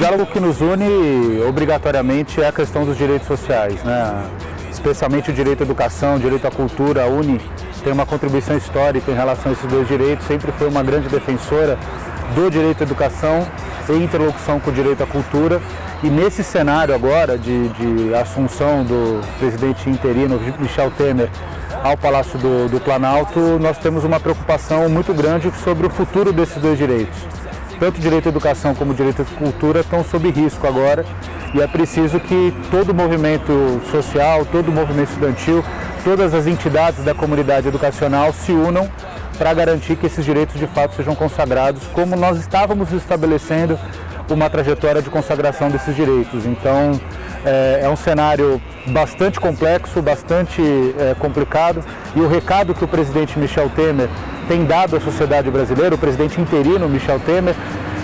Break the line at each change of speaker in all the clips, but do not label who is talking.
diálogo que nos une obrigatoriamente é a questão dos direitos sociais, né? Especialmente o direito à educação, o direito à cultura. A UNE tem uma contribuição histórica em relação a esses dois direitos, sempre foi uma grande defensora do direito à educação em interlocução com o direito à cultura. E nesse cenário agora de assunção do presidente interino Michel Temer ao Palácio do Planalto, nós temos uma preocupação muito grande sobre o futuro desses dois direitos. Tanto o direito à educação como o direito à cultura estão sob risco agora e é preciso que todo o movimento social, todo o movimento estudantil, todas as entidades da comunidade educacional se unam para garantir que esses direitos de fato sejam consagrados, como nós estávamos estabelecendo uma trajetória de consagração desses direitos. Então, é um cenário bastante complexo, bastante complicado, e o recado que o presidente Michel Temer tem dado à sociedade brasileira, o presidente interino Michel Temer,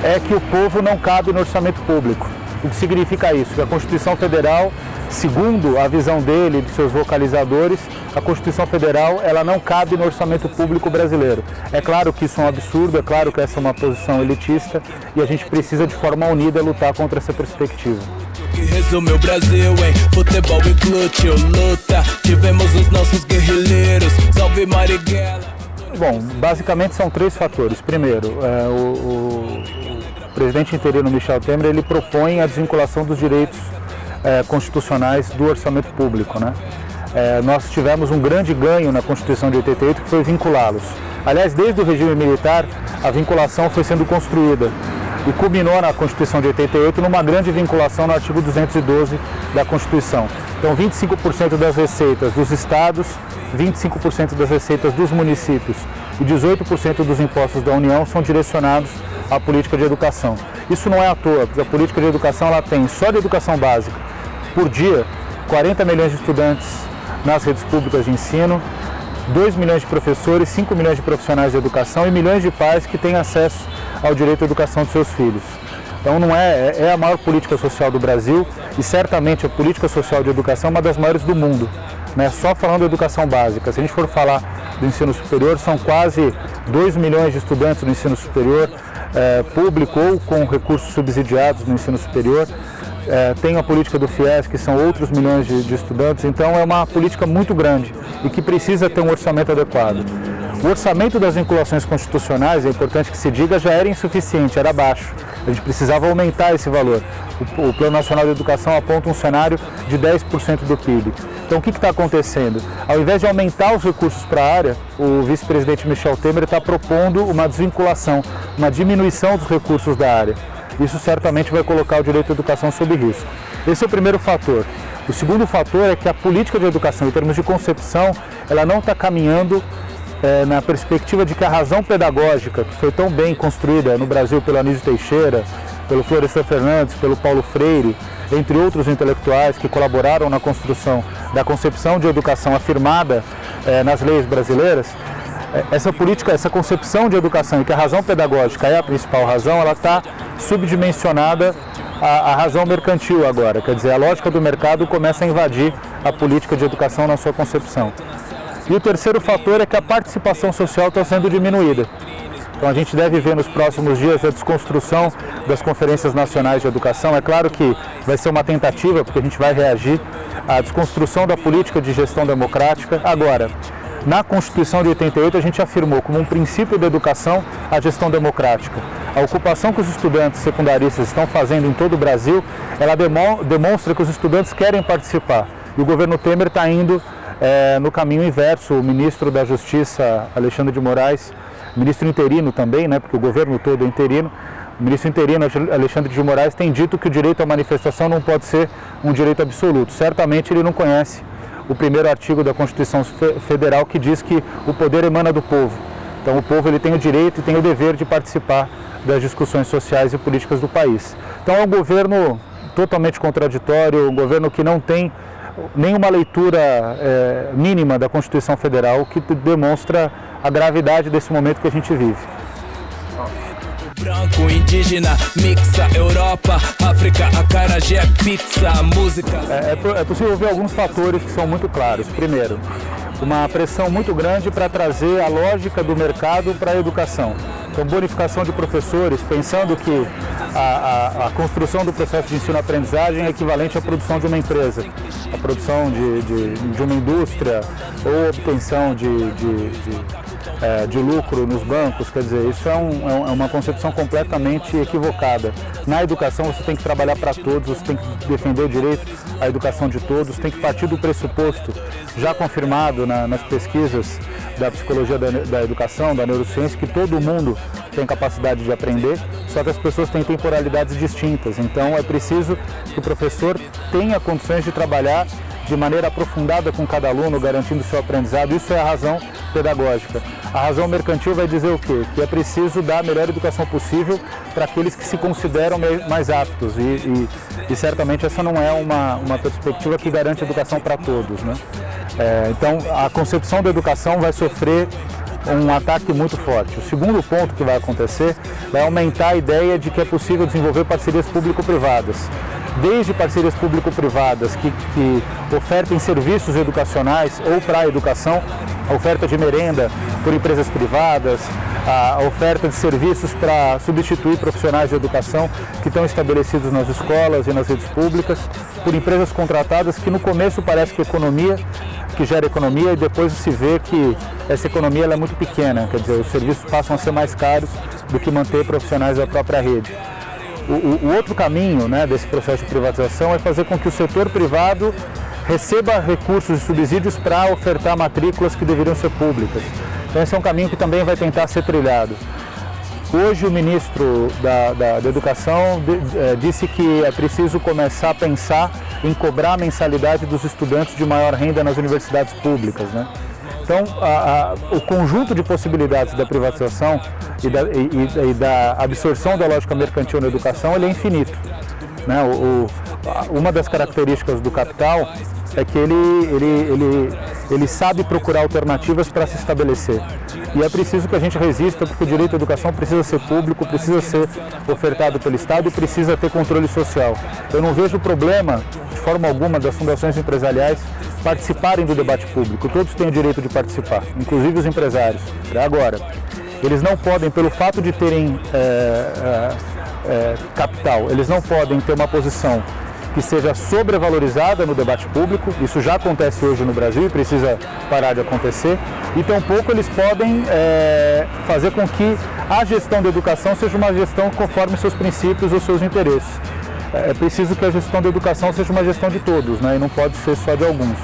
é que o povo não cabe no orçamento público. O que significa isso? Que a Constituição Federal, segundo a visão dele e de seus vocalizadores, a Constituição Federal ela não cabe no orçamento público brasileiro. É claro que isso é um absurdo, é claro que essa é uma posição elitista e a gente precisa de forma unida lutar contra essa perspectiva.
Que resume o Brasil em futebol e glúteo, luta, tivemos os nossos guerrilheiros, salve Marighella.
Bom, basicamente são três fatores. Primeiro, o presidente interino Michel Temer ele propõe a desvinculação dos direitos constitucionais do orçamento público, né? Nós tivemos um grande ganho na Constituição de 88, que foi vinculá-los. Aliás, desde o regime militar, a vinculação foi sendo construída e culminou na Constituição de 88 numa grande vinculação no artigo 212 da Constituição. Então, 25% das receitas dos estados, 25% das receitas dos municípios e 18% dos impostos da União são direcionados à política de educação. Isso não é à toa, porque a política de educação ela tem, só de educação básica, por dia, 40 milhões de estudantes nas redes públicas de ensino, 2 milhões de professores, 5 milhões de profissionais de educação e milhões de pais que têm acesso ao direito à educação de seus filhos. Então não é a maior política social do Brasil e certamente a política social de educação é uma das maiores do mundo, né? Só falando de educação básica, se a gente for falar do ensino superior, são quase 2 milhões de estudantes no ensino superior, público ou com recursos subsidiados no ensino superior. Tem a política do FIES, que são outros milhões de estudantes, então é uma política muito grande e que precisa ter um orçamento adequado. O orçamento das vinculações constitucionais, é importante que se diga, já era insuficiente, era baixo. A gente precisava aumentar esse valor. O Plano Nacional de Educação aponta um cenário de 10% do PIB. Então o que está acontecendo? Ao invés de aumentar os recursos para a área, o vice-presidente Michel Temer está propondo uma desvinculação, uma diminuição dos recursos da área. Isso certamente vai colocar o direito à educação sob risco. Esse é o primeiro fator. O segundo fator é que a política de educação, em termos de concepção, ela não está caminhando na perspectiva de que a razão pedagógica, que foi tão bem construída no Brasil pelo Anísio Teixeira, pelo Florestan Fernandes, pelo Paulo Freire, entre outros intelectuais que colaboraram na construção da concepção de educação afirmada nas leis brasileiras, essa política, essa concepção de educação, em que a razão pedagógica é a principal razão, ela está subdimensionada à razão mercantil agora. Quer dizer, a lógica do mercado começa a invadir a política de educação na sua concepção. E o terceiro fator é que a participação social está sendo diminuída. Então a gente deve ver nos próximos dias a desconstrução das conferências nacionais de educação. É claro que vai ser uma tentativa, porque a gente vai reagir à desconstrução da política de gestão democrática. Agora, na Constituição de 88 a gente afirmou como um princípio da educação a gestão democrática. A ocupação que os estudantes secundaristas estão fazendo em todo o Brasil, ela demonstra que os estudantes querem participar. E o governo Temer está indo no caminho inverso. O ministro da Justiça, Alexandre de Moraes, ministro interino também, né, porque o governo todo é interino, o ministro interino, Alexandre de Moraes, tem dito que o direito à manifestação não pode ser um direito absoluto. Certamente ele não conhece o primeiro artigo da Constituição Federal, que diz que o poder emana do povo. Então o povo ele tem o direito e tem o dever de participar das discussões sociais e políticas do país. Então é um governo totalmente contraditório, um governo que não tem nenhuma leitura mínima da Constituição Federal, que demonstra a gravidade desse momento que a gente vive.
Branco, indígena, mixa, Europa, África, acarajé, pizza, música.
É possível ver alguns fatores que são muito claros. Primeiro, uma pressão muito grande para trazer a lógica do mercado para a educação. Então, bonificação de professores, pensando que a construção do processo de ensino-aprendizagem é equivalente à produção de uma empresa, a produção de uma indústria ou obtenção de lucro nos bancos. Quer dizer, isso é uma concepção completamente equivocada. Na educação você tem que trabalhar para todos, você tem que defender o direito à educação de todos, tem que partir do pressuposto, já confirmado nas pesquisas da psicologia da educação, da neurociência, que todo mundo tem capacidade de aprender, só que as pessoas têm temporalidades distintas. Então é preciso que o professor tenha condições de trabalhar de maneira aprofundada com cada aluno, garantindo o seu aprendizado. Isso é a razão pedagógica. A razão mercantil vai dizer o quê? Que é preciso dar a melhor educação possível para aqueles que se consideram mais aptos. E certamente essa não é uma perspectiva que garante educação para todos, né? Então a concepção da educação vai sofrer um ataque muito forte. O segundo ponto que vai acontecer vai aumentar a ideia de que é possível desenvolver parcerias público-privadas. Desde parcerias público-privadas que ofertem serviços educacionais ou para a educação, a oferta de merenda por empresas privadas, a oferta de serviços para substituir profissionais de educação que estão estabelecidos nas escolas e nas redes públicas, por empresas contratadas que no começo parece que gera economia e depois se vê que essa economia ela é muito pequena, quer dizer, os serviços passam a ser mais caros do que manter profissionais da própria rede. O outro caminho, né, desse processo de privatização é fazer com que o setor privado receba recursos e subsídios para ofertar matrículas que deveriam ser públicas. Então esse é um caminho que também vai tentar ser trilhado. Hoje o ministro da Educação disse que é preciso começar a pensar em cobrar a mensalidade dos estudantes de maior renda nas universidades públicas, né? Então, o conjunto de possibilidades da privatização e da absorção da lógica mercantil na educação ele é infinito, né? Uma das características do capital é que ele sabe procurar alternativas para se estabelecer. E é preciso que a gente resista, porque o direito à educação precisa ser público, precisa ser ofertado pelo Estado e precisa ter controle social. Eu não vejo problema, de forma alguma, das fundações empresariais participarem do debate público. Todos têm o direito de participar, inclusive os empresários. Agora, eles não podem, pelo fato de terem capital, eles não podem ter uma posição que seja sobrevalorizada no debate público. Isso já acontece hoje no Brasil e precisa parar de acontecer. E tampouco eles podem fazer com que a gestão da educação seja uma gestão conforme seus princípios ou seus interesses. É preciso que a gestão da educação seja uma gestão de todos, né? E não pode ser só de alguns.